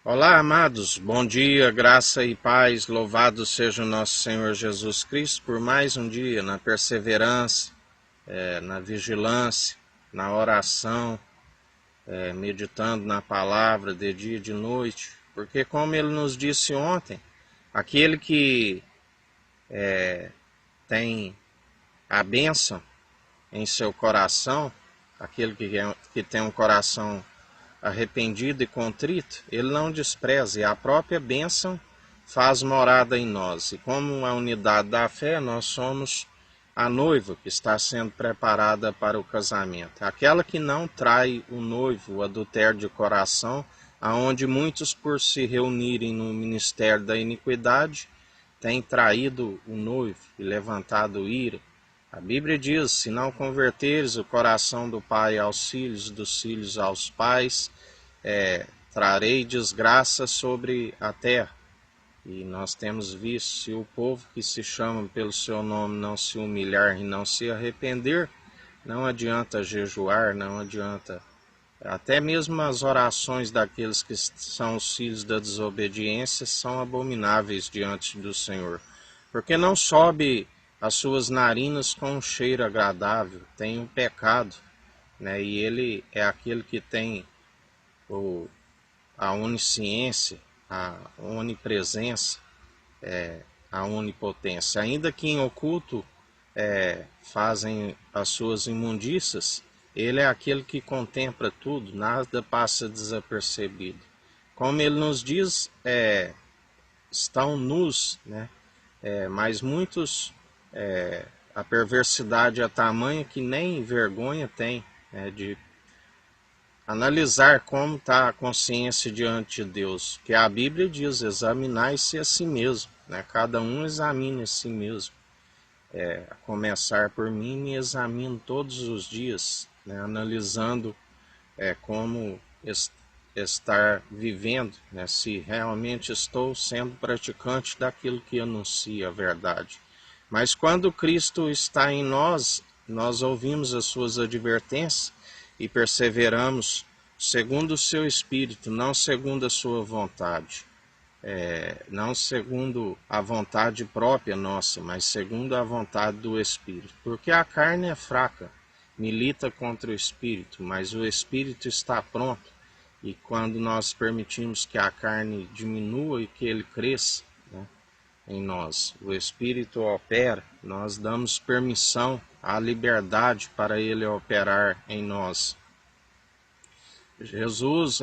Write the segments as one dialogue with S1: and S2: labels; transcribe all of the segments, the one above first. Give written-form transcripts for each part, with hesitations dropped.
S1: Olá, amados, bom dia, graça e paz, louvado seja o nosso Senhor Jesus Cristo por mais um dia na perseverança, na vigilância, na oração, meditando na palavra de dia e de noite, porque como ele nos disse ontem, aquele que tem a bênção em seu coração, aquele que tem um coração arrependido e contrito, ele não despreza, e a própria bênção faz morada em nós. E como a unidade da fé, nós somos a noiva que está sendo preparada para o casamento. Aquela que não trai o noivo, o adultério de coração, aonde muitos, por se reunirem no ministério da iniquidade, têm traído o noivo e levantado ira. A Bíblia diz: se não converteres o coração do pai aos filhos, dos filhos aos pais, trarei desgraça sobre a terra. E nós temos visto, se o povo que se chama pelo seu nome não se humilhar e não se arrepender, não adianta jejuar, não adianta. Até mesmo as orações daqueles que são os filhos da desobediência são abomináveis diante do Senhor. Porque não sobe as suas narinas com um cheiro agradável, tem um pecado, né? E ele é aquele que tem a onisciência, a onipresença, a onipotência. Ainda que em oculto fazem as suas imundícias, ele é aquele que contempla tudo, nada passa desapercebido. Como ele nos diz, estão nus, né? Mas muitos, a perversidade é tamanha que nem vergonha tem, né, de analisar como está a consciência diante de Deus, que a Bíblia diz: examinar-se a si mesmo, né? Cada um examine a si mesmo. A começar por mim, me examino todos os dias, né? Analisando como estar vivendo, né? Se realmente estou sendo praticante daquilo que anuncia a verdade. Mas quando Cristo está em nós, nós ouvimos as suas advertências e perseveramos segundo o seu Espírito, não segundo a sua vontade. Não segundo a vontade própria nossa, mas segundo a vontade do Espírito. Porque a carne é fraca, milita contra o Espírito, mas o Espírito está pronto. E quando nós permitimos que a carne diminua e que ele cresça, né, em nós, o Espírito opera, nós damos permissão à liberdade para ele operar em nós. Jesus,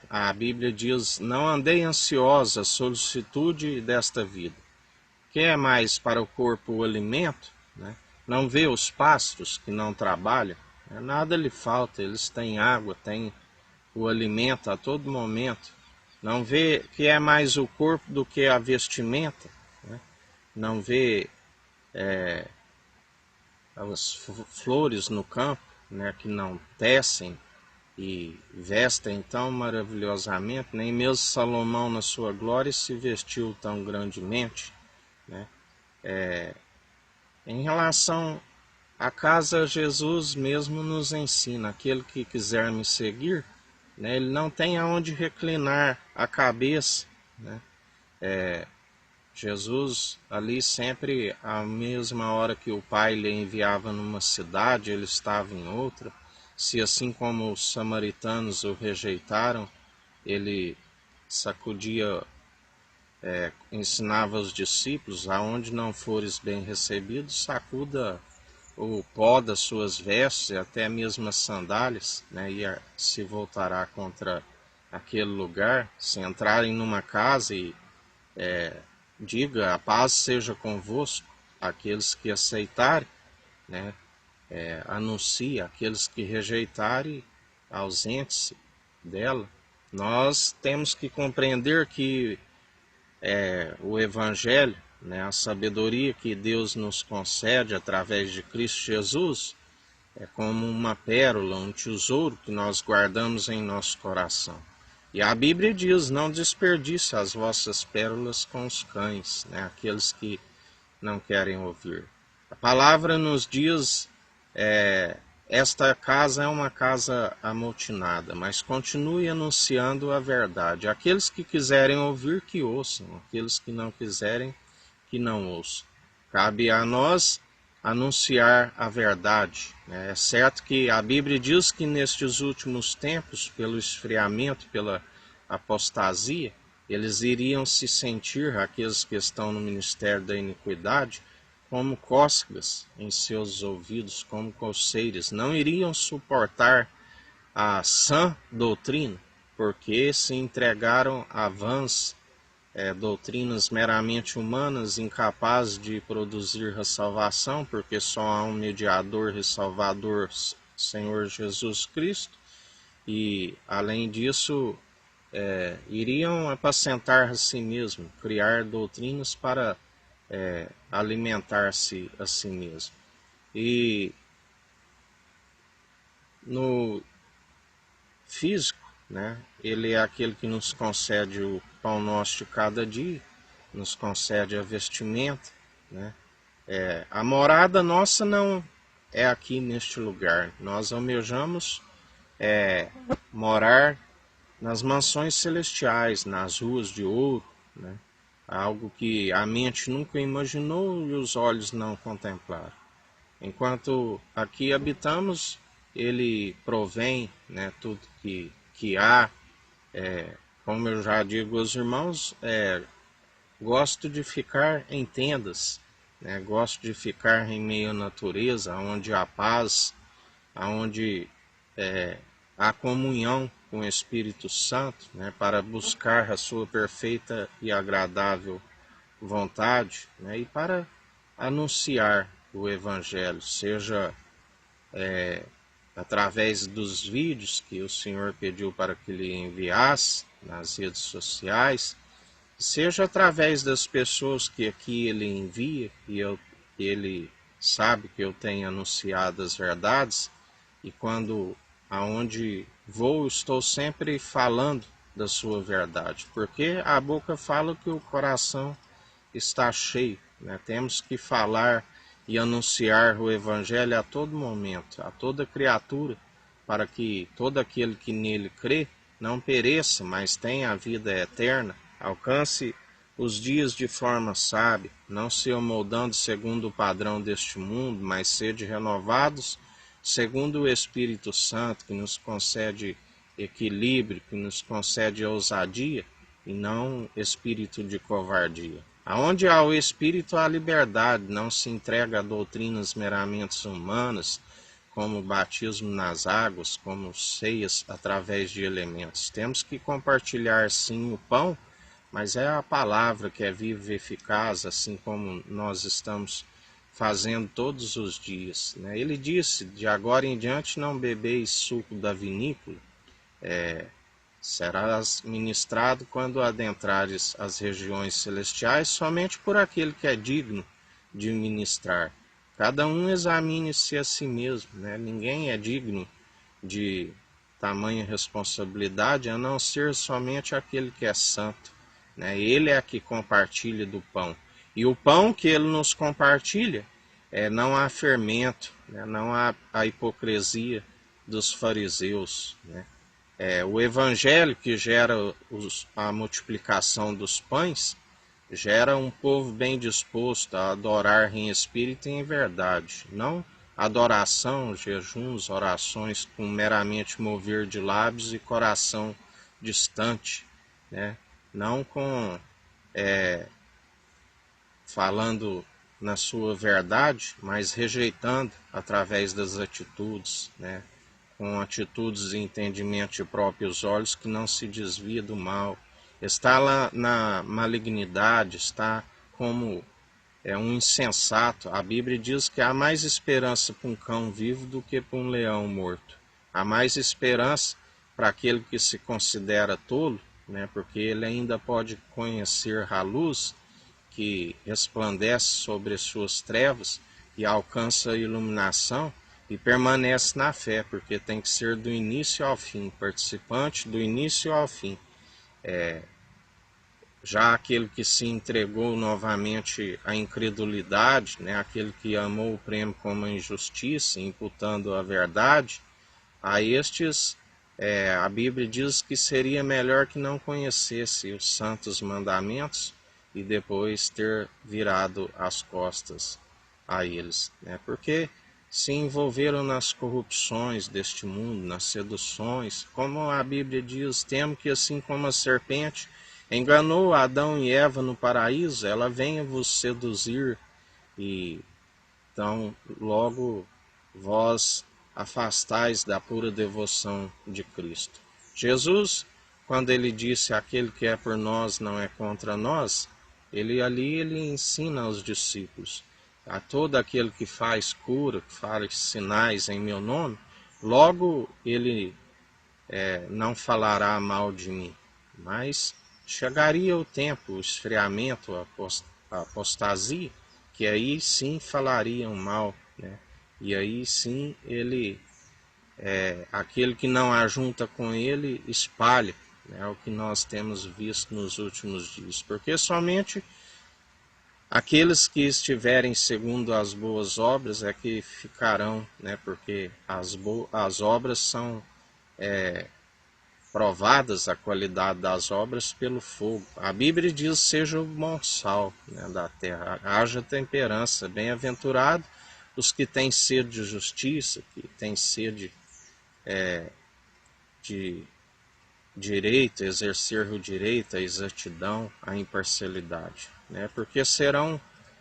S1: a Bíblia diz: não andei ansiosa a solicitude desta vida. Que é mais para o corpo o alimento, né? Não vê os pássaros que não trabalham, né? Nada lhe falta, eles têm água, têm o alimento a todo momento. Não vê que é mais o corpo do que a vestimenta, né? Não vê as flores no campo, né, que não tecem e vestem tão maravilhosamente, nem mesmo Salomão na sua glória se vestiu tão grandemente, né? Em relação à casa, Jesus mesmo nos ensina: aquele que quiser me seguir, né, ele não tem aonde reclinar a cabeça, né? Jesus ali sempre, à mesma hora que o Pai lhe enviava numa cidade, ele estava em outra. Se assim como os samaritanos o rejeitaram, ele sacudia, ensinava os discípulos: aonde não fores bem recebido, sacuda o pó das suas vestes, e até mesmo as sandálias, né, e se voltará contra aquele lugar. Se entrarem numa casa e diga: a paz seja convosco. Aqueles que aceitarem, né, anuncia; aqueles que rejeitarem, ausente-se dela. Nós temos que compreender que o Evangelho, né, a sabedoria que Deus nos concede através de Cristo Jesus, é como uma pérola, um tesouro que nós guardamos em nosso coração. E a Bíblia diz: não desperdice as vossas pérolas com os cães, né, aqueles que não querem ouvir. A palavra nos diz: esta casa é uma casa amotinada, mas continue anunciando a verdade. Aqueles que quiserem ouvir, que ouçam. Aqueles que não quiserem, que não ouçam. Cabe a nós anunciar a verdade. É certo que a Bíblia diz que nestes últimos tempos, pelo esfriamento, pela apostasia, eles iriam se sentir, aqueles que estão no ministério da iniquidade, como cócegas em seus ouvidos, como coceiras, não iriam suportar a sã doutrina, porque se entregaram a vãs doutrinas meramente humanas, incapazes de produzir a salvação, porque só há um mediador e salvador, Senhor Jesus Cristo, e além disso, iriam apacentar a si mesmo, criar doutrinas para alimentar-se a si mesmo. E no físico, né, ele é aquele que nos concede o pão nosso de cada dia, nos concede a vestimenta, né? A morada nossa não é aqui neste lugar. Nós almejamos morar nas mansões celestiais, nas ruas de ouro, né? Algo que a mente nunca imaginou e os olhos não contemplaram. Enquanto aqui habitamos, ele provém, né, tudo que há. Como eu já digo aos irmãos, gosto de ficar em tendas, né, gosto de ficar em meio à natureza, onde há paz, onde há comunhão com o Espírito Santo, né, para buscar a sua perfeita e agradável vontade, né, e para anunciar o Evangelho, seja através dos vídeos que o Senhor pediu para que lhe enviasse nas redes sociais, seja através das pessoas que aqui ele envia e ele sabe que eu tenho anunciado as verdades, e quando aonde vou estou sempre falando da sua verdade, porque a boca fala que o coração está cheio, né? Temos que falar e anunciar o Evangelho a todo momento, a toda criatura, para que todo aquele que nele crê não pereça, mas tenha a vida eterna, alcance os dias de forma sábia, não se amoldando segundo o padrão deste mundo, mas sede renovados segundo o Espírito Santo, que nos concede equilíbrio, que nos concede ousadia, e não espírito de covardia. Aonde há o Espírito, há liberdade, não se entrega a doutrinas meramente humanas, como o batismo nas águas, como ceias através de elementos. Temos que compartilhar sim o pão, mas é a palavra que é viva e eficaz, assim como nós estamos fazendo todos os dias, né? Ele disse, de agora em diante não bebeis suco da vinícola, serás ministrado quando adentrares as regiões celestiais somente por aquele que é digno de ministrar. Cada um examine-se a si mesmo, né? Ninguém é digno de tamanha responsabilidade a não ser somente aquele que é santo, né? Ele é que compartilha do pão. E o pão que ele nos compartilha, não há fermento, né? Não há a hipocrisia dos fariseus, né? O evangelho que gera a multiplicação dos pães, gera um povo bem disposto a adorar em espírito e em verdade, não adoração, jejuns, orações com meramente mover de lábios e coração distante, né? Não com falando na sua verdade, mas rejeitando através das atitudes, né? Com atitudes e entendimento de próprios olhos que não se desvia do mal. Está lá na malignidade, está como um insensato. A Bíblia diz que há mais esperança para um cão vivo do que para um leão morto. Há mais esperança para aquele que se considera tolo, né? Porque ele ainda pode conhecer a luz que resplandece sobre as suas trevas e alcança a iluminação e permanece na fé, porque tem que ser do início ao fim, participante do início ao fim. Já aquele que se entregou novamente à incredulidade, né, aquele que amou o prêmio como a injustiça, imputando a verdade, a estes a Bíblia diz que seria melhor que não conhecesse os santos mandamentos e depois ter virado as costas a eles, né? Porque se envolveram nas corrupções deste mundo, nas seduções, como a Bíblia diz, temo que assim como a serpente enganou Adão e Eva no paraíso, ela venha vos seduzir e então logo vós afastais da pura devoção de Cristo. Jesus, quando ele disse aquele que é por nós não é contra nós, ele ensina aos discípulos, a todo aquele que faz cura, que faz sinais em meu nome, logo ele não falará mal de mim, mas chegaria o tempo, o esfriamento, a apostasia, que aí sim falariam mal, né? E aí sim ele, aquele que não ajunta com ele, espalha, né? É o que nós temos visto nos últimos dias, porque somente aqueles que estiverem segundo as boas obras é que ficarão, né? Porque as obras são provadas, a qualidade das obras pelo fogo. A Bíblia diz: seja o bom sal, né, da terra, haja temperança, bem-aventurado os que têm sede de justiça, que têm sede de direito, exercer o direito, a exatidão, a imparcialidade, né, porque serão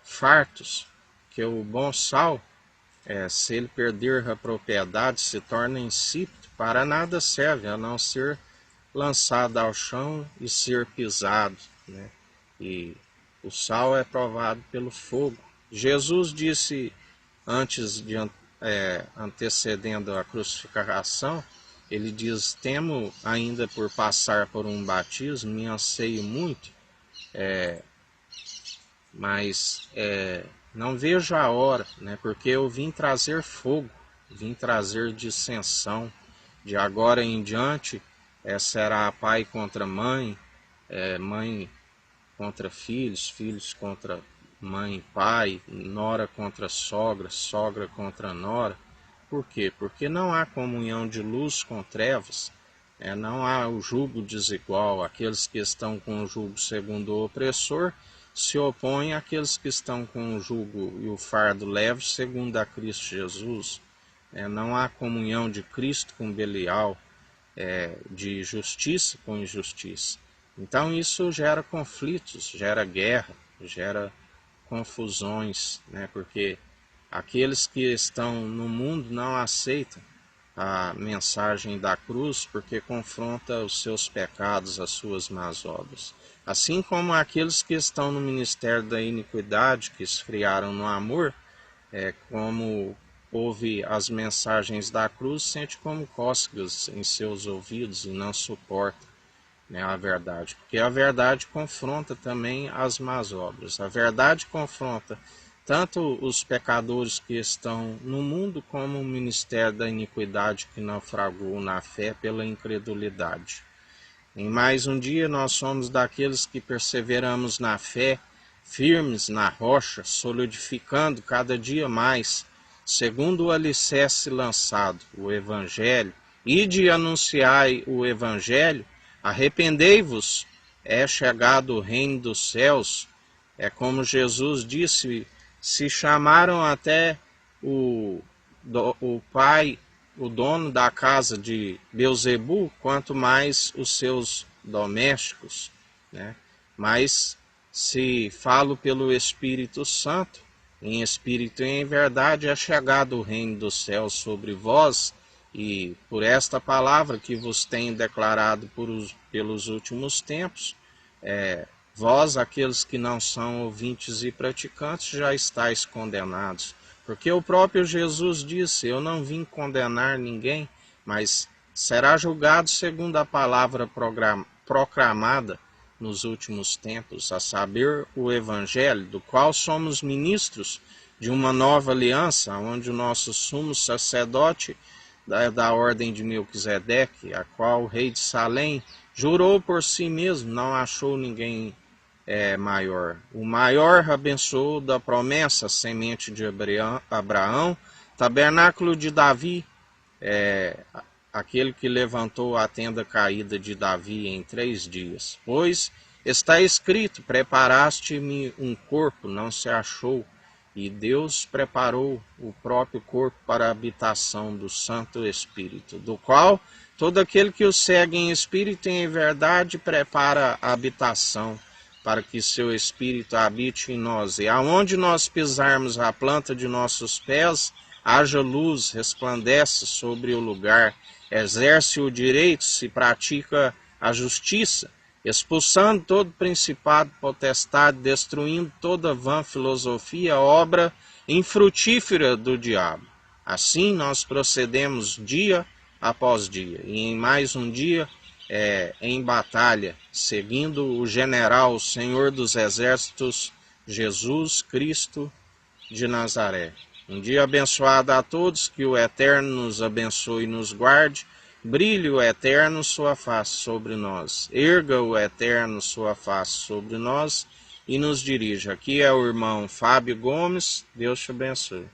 S1: fartos, que o bom sal, se ele perder a propriedade, se torna insípido, para nada serve, a não ser lançado ao chão e ser pisado, né? E o sal é provado pelo fogo. Jesus disse antes de antecedendo a crucificação, ele diz: temo ainda por passar por um batismo, me anseio muito, mas não vejo a hora, né? Porque eu vim trazer fogo, vim trazer dissensão. De agora em diante será pai contra mãe, mãe contra filhos, filhos contra mãe e pai, nora contra sogra, sogra contra nora. Por quê? Porque não há comunhão de luz com trevas, não há o jugo desigual. Aqueles que estão com o jugo segundo o opressor se opõem àqueles que estão com o jugo e o fardo leve segundo a Cristo Jesus. Não há comunhão de Cristo com Belial, de justiça com injustiça. Então isso gera conflitos, gera guerra, gera confusões, né? Porque aqueles que estão no mundo não aceitam a mensagem da cruz porque confronta os seus pecados, as suas más obras. Assim como aqueles que estão no ministério da iniquidade, que esfriaram no amor, como ouve as mensagens da cruz, sente como cócegas em seus ouvidos e não suporta, né, a verdade. Porque a verdade confronta também as más obras. A verdade confronta tanto os pecadores que estão no mundo como o ministério da iniquidade que naufragou na fé pela incredulidade. Em mais um dia nós somos daqueles que perseveramos na fé, firmes na rocha, solidificando cada dia mais, segundo o alicerce lançado, o Evangelho, e de anunciai o Evangelho, arrependei-vos, é chegado o reino dos céus. É como Jesus disse, se chamaram até o pai, o dono da casa de Beelzebu, quanto mais os seus domésticos, né? Mas se falo pelo Espírito Santo, em espírito e em verdade, é chegado o reino dos céus sobre vós, e por esta palavra que vos tenho declarado pelos últimos tempos, vós, aqueles que não são ouvintes e praticantes, já estáis condenados. Porque o próprio Jesus disse: eu não vim condenar ninguém, mas será julgado segundo a palavra proclamada nos últimos tempos, a saber, o Evangelho, do qual somos ministros de uma nova aliança, onde o nosso sumo sacerdote da ordem de Melquisedeque, a qual o rei de Salém jurou por si mesmo, não achou ninguém maior. O maior abençoou da promessa, semente de Abraão, tabernáculo de Davi, aquele que levantou a tenda caída de Davi em 3 dias. Pois está escrito, preparaste-me um corpo, não se achou, e Deus preparou o próprio corpo para a habitação do Santo Espírito, do qual todo aquele que o segue em espírito e em verdade prepara a habitação, para que seu Espírito habite em nós. E aonde nós pisarmos a planta de nossos pés, haja luz, resplandece sobre o lugar, exerce o direito, se pratica a justiça, expulsando todo principado, potestade, destruindo toda vã filosofia, obra infrutífera do diabo. Assim nós procedemos dia após dia, e em mais um dia em batalha, seguindo o general, o Senhor dos Exércitos, Jesus Cristo de Nazaré. Um dia abençoado a todos, que o Eterno nos abençoe e nos guarde, brilhe o Eterno sua face sobre nós, erga o Eterno sua face sobre nós e nos dirija. Aqui é o irmão Fábio Gomes, Deus te abençoe.